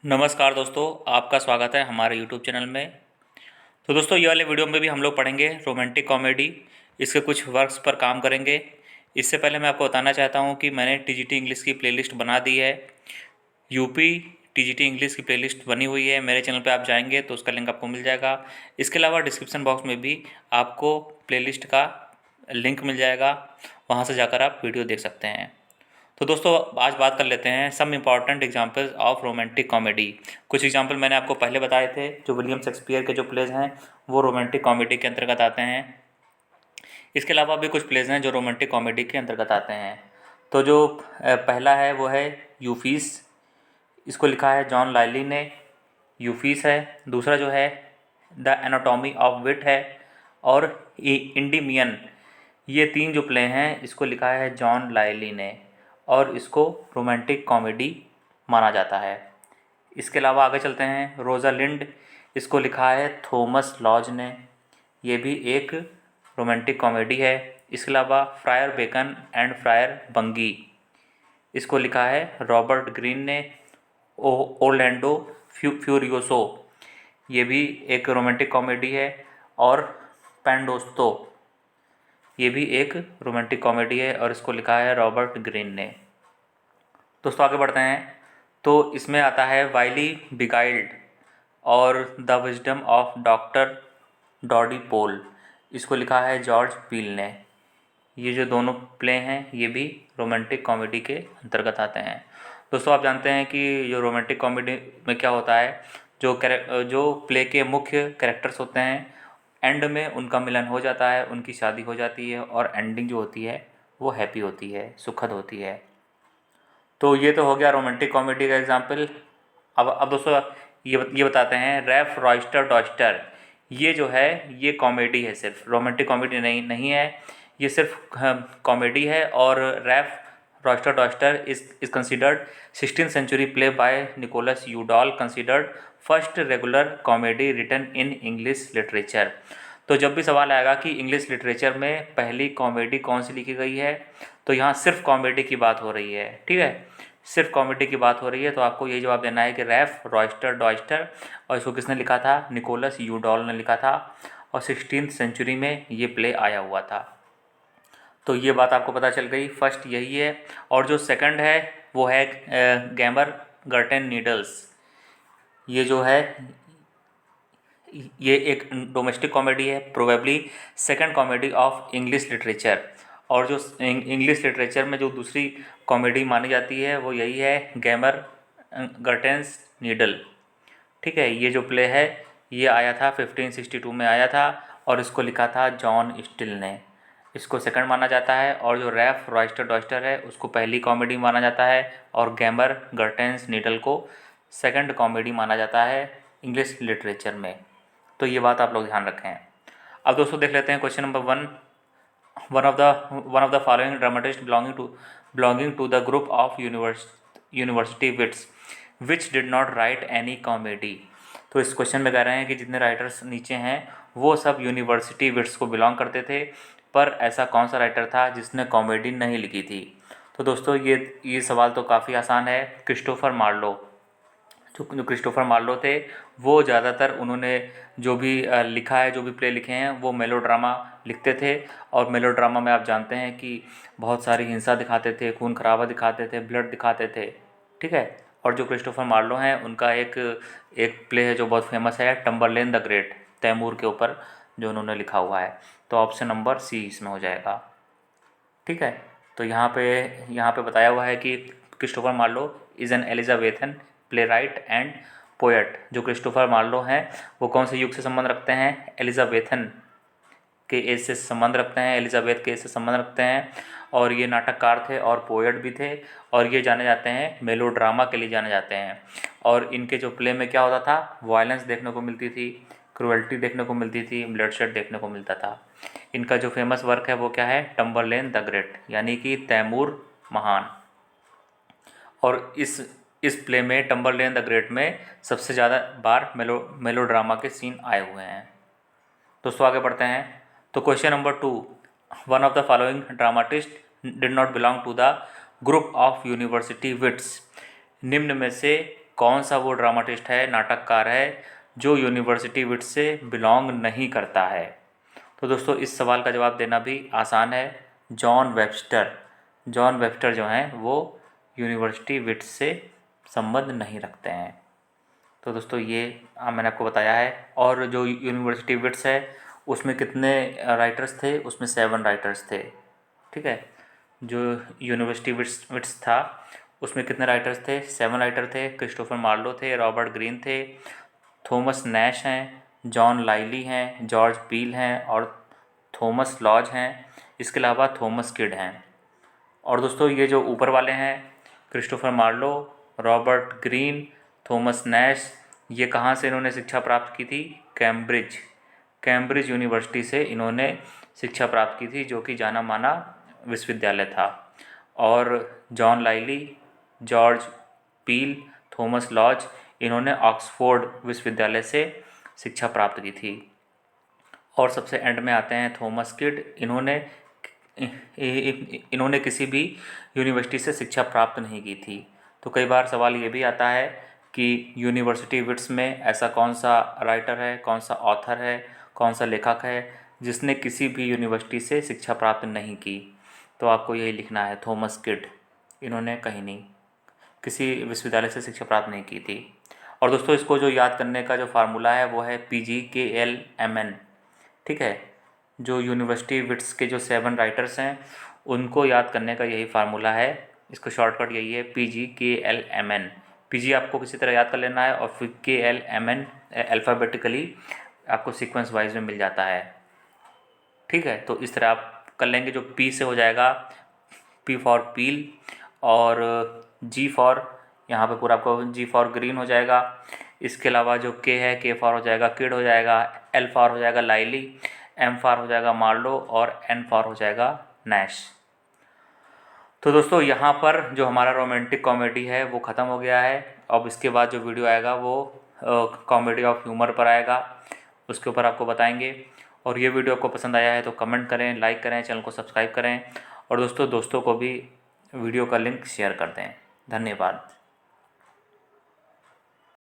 नमस्कार दोस्तों, आपका स्वागत है हमारे यूट्यूब चैनल में। तो दोस्तों, ये वाले वीडियो में भी हम लोग पढ़ेंगे रोमांटिक कॉमेडी, इसके कुछ वर्क्स पर काम करेंगे। इससे पहले मैं आपको बताना चाहता हूँ कि मैंने टीजीटी इंग्लिश की प्लेलिस्ट बना दी है। यूपी टीजीटी इंग्लिश की प्लेलिस्ट बनी हुई है, मेरे चैनल पे आप जाएंगे तो उसका लिंक आपको मिल जाएगा। इसके अलावा डिस्क्रिप्शन बॉक्स में भी आपको प्लेलिस्ट का लिंक मिल जाएगा, वहाँ से जाकर आप वीडियो देख सकते हैं। तो दोस्तों, आज बात कर लेते हैं some important examples of romantic comedy. कुछ एग्जांपल मैंने आपको पहले बताए थे, जो विलियम शेक्सपियर के जो प्लेज हैं वो रोमांटिक कॉमेडी के अंतर्गत आते हैं। इसके अलावा भी कुछ प्लेज हैं जो रोमांटिक कॉमेडी के अंतर्गत आते हैं। तो जो पहला है वो है यूफीस। इसको लिखा है जॉन लाइली ने। यूफीस है। दूसरा जो है द एनाटॉमी ऑफ विट है, और इंडीमियन। ये तीन जो प्ले हैं इसको लिखा है जॉन लाइली ने, और इसको रोमांटिक कॉमेडी माना जाता है। इसके अलावा आगे चलते हैं। रोजालिंड, इसको लिखा है थॉमस लॉज ने। ये भी एक रोमांटिक कॉमेडी है। इसके अलावा फ्रायर बेकन एंड फ्रायर बंगी, इसको लिखा है रॉबर्ट ग्रीन ने। ओरलैंडो फ्यूरियोसो, ये भी एक रोमांटिक कॉमेडी है। और पैंडोस्तो, ये भी एक रोमांटिक कॉमेडी है और इसको लिखा है रॉबर्ट ग्रीन ने। दोस्तों, आगे बढ़ते हैं। तो इसमें आता है वाइली बिगाइल्ड और द विजडम ऑफ डॉक्टर डॉडी पोल, इसको लिखा है जॉर्ज पील ने। ये जो दोनों प्ले हैं ये भी रोमांटिक कॉमेडी के अंतर्गत आते हैं। दोस्तों, आप जानते हैं कि जो रोमांटिक कॉमेडी में क्या होता है, जो प्ले के मुख्य कैरेक्टर्स होते हैं, एंड में उनका मिलन हो जाता है, उनकी शादी हो जाती है और एंडिंग जो होती है वो हैप्पी होती है, सुखद होती है। तो ये तो हो गया रोमांटिक कॉमेडी का एग्जाम्पल। अब दोस्तों, ये बताते हैं रैफ रॉयस्टर डॉयस्टर। ये जो है ये कॉमेडी है, सिर्फ रोमांटिक कॉमेडी नहीं है, ये सिर्फ कॉमेडी है। और Ralph Roister Doister is considered 16th century play by Nicholas Udall, considered first regular comedy written in English literature. तो जब भी सवाल आएगा कि इंग्लिश लिटरेचर में पहली कॉमेडी कौन सी लिखी गई है, तो यहाँ सिर्फ कॉमेडी की बात हो रही है। ठीक है, सिर्फ कॉमेडी की बात हो रही है, तो आपको यही जवाब देना है कि रैफ रॉयस्टर डॉयस्टर। और इसको किसने लिखा था? निकोलस यूडॉल ने लिखा था, और 16th सेंचुरी में ये प्ले आया हुआ था। तो ये बात आपको पता चल गई, फर्स्ट यही है। और जो सेकंड है वो है गैमर गर्टेन नीडल्स। ये जो है ये एक डोमेस्टिक कॉमेडी है, probably second comedy of English literature. और जो इंग्लिश लिटरेचर में जो दूसरी कॉमेडी मानी जाती है वो यही है गैमर गर्टेन्स नीडल। ठीक है, ये जो प्ले है ये आया था 1562 में आया था, और इसको लिखा था जॉन स्टिल ने। इसको सेकंड माना जाता है। और जो रैफ रॉयस्टर डॉयस्टर है उसको पहली कॉमेडी माना जाता है, और गैमर गर्टेन्स नीडल को सेकंड कॉमेडी माना जाता है इंग्लिश लिटरेचर में। तो ये बात आप लोग ध्यान रखें। अब दोस्तों देख लेते हैं question number 1। One of the following dramatist belonging to the group of university wits which did not write any comedy. तो इस क्वेश्चन में कह रहे हैं कि जितने राइटर्स नीचे हैं वो सब यूनिवर्सिटी विट्स को बिलोंग करते थे, पर ऐसा कौन सा राइटर था जिसने कॉमेडी नहीं लिखी थी। तो दोस्तों, ये सवाल तो काफ़ी आसान है। Christopher Marlowe. जो क्रिस्टोफर मार्लो थे वो ज़्यादातर उन्होंने जो भी लिखा है, जो भी प्ले लिखे हैं, वो मेलोड्रामा लिखते थे। और मेलोड्रामा में आप जानते हैं कि बहुत सारी हिंसा दिखाते थे, खून खराबा दिखाते थे, ब्लड दिखाते थे। ठीक है, और जो क्रिस्टोफर मार्लो हैं उनका एक प्ले है जो बहुत फेमस है, टम्बरलेन द ग्रेट, तैमूर के ऊपर जो उन्होंने लिखा हुआ है। तो ऑप्शन नंबर सी इसमें हो जाएगा। ठीक है, तो यहाँ पे बताया हुआ है कि Christopher Marlowe is an Elizabethan playwright and poet. जो क्रिस्टोफर मार्लो हैं वो कौन से युग से संबंध रखते हैं? एलिजाबेथन के एज से संबंध रखते हैं, एलिजाबेथ के एज से संबंध रखते हैं। और ये नाटककार थे और पोएट भी थे, और ये जाने जाते हैं मेलोड्रामा के लिए जाने जाते हैं। और इनके जो प्ले में क्या होता था, वायलेंस देखने को मिलती थी, क्रुएल्टी देखने को मिलती थी, ब्लडशेड देखने को मिलता था। इनका जो फेमस वर्क है वो क्या है? टम्बरलेन द ग्रेट, यानी कि तैमूर महान। और इस प्ले में, टम्बरलेन द ग्रेट में, सबसे ज़्यादा बार मेलोड्रामा के सीन आए हुए हैं। दोस्तों, आगे बढ़ते हैं। तो question number 2, one of the following dramatist did not belong to the group of university wits. निम्न में से कौन सा वो ड्रामाटिस्ट है, नाटककार है जो यूनिवर्सिटी विट्स से बिलोंग नहीं करता है? तो दोस्तों इस सवाल का जवाब देना भी आसान है, जॉन वेबस्टर। जॉन वेबस्टर जो हैं वो यूनिवर्सिटी विट्स से संबंध नहीं रखते हैं। तो दोस्तों ये मैंने आपको बताया है। और जो यूनिवर्सिटी विट्स है उसमें कितने राइटर्स थे? उसमें 7 राइटर्स थे। ठीक है, जो यूनिवर्सिटी विट्स था उसमें कितने राइटर्स थे? 7 राइटर थे। क्रिस्टोफर मार्लो थे, रॉबर्ट ग्रीन थे, थॉमस नैश हैं, जॉन लाइली हैं, जॉर्ज पील हैं और थॉमस लॉज हैं। इसके अलावा थॉमस किड हैं। और दोस्तों ये जो ऊपर वाले हैं, Christopher Marlowe, Robert Greene, Thomas Nashe, ये कहाँ से इन्होंने शिक्षा प्राप्त की थी? कैम्ब्रिज यूनिवर्सिटी से इन्होंने शिक्षा प्राप्त की थी, जो कि जाना माना विश्वविद्यालय था। और John Lyly, George Peele, Thomas Lodge, इन्होंने ऑक्सफोर्ड विश्वविद्यालय से शिक्षा प्राप्त की थी। और सबसे एंड में आते हैं थॉमस किड। इन्होंने किसी भी यूनिवर्सिटी से शिक्षा प्राप्त नहीं की थी। तो कई बार सवाल ये भी आता है कि यूनिवर्सिटी विट्स में ऐसा कौन सा राइटर है, कौन सा ऑथर है, कौन सा लेखक है जिसने किसी भी यूनिवर्सिटी से शिक्षा प्राप्त नहीं की? तो आपको यही लिखना है, थॉमस किड। इन्होंने कहीं नहीं, किसी विश्वविद्यालय से शिक्षा प्राप्त नहीं की थी। और दोस्तों इसको जो याद करने का जो फार्मूला है वो है PGKLMN। ठीक है, जो यूनिवर्सिटी विट्स के जो 7 राइटर्स हैं उनको याद करने का यही फार्मूला है। इसको शॉर्टकट यही है, PGKLMN। PG आपको किसी तरह याद कर लेना है और फिर KLMN अल्फ़ाबेटिकली आपको सीक्वेंस वाइज में मिल जाता है। ठीक है, तो इस तरह आप कर लेंगे। जो P से हो जाएगा, P फॉर पील, और G फॉर, यहाँ पे पूरा आपको G फॉर ग्रीन हो जाएगा। इसके अलावा जो K है, K फॉर हो जाएगा किड हो जाएगा, L फॉर हो जाएगा लाइली, M फॉर हो जाएगा मार्लो और N फॉर हो जाएगा नैश। तो दोस्तों यहाँ पर जो हमारा रोमांटिक कॉमेडी है वो ख़त्म हो गया है। अब इसके बाद जो वीडियो आएगा वो कॉमेडी ऑफ ह्यूमर पर आएगा, उसके ऊपर आपको बताएंगे। और ये वीडियो आपको पसंद आया है तो कमेंट करें, लाइक करें, चैनल को सब्सक्राइब करें और दोस्तों को भी वीडियो का लिंक शेयर कर दें। धन्यवाद।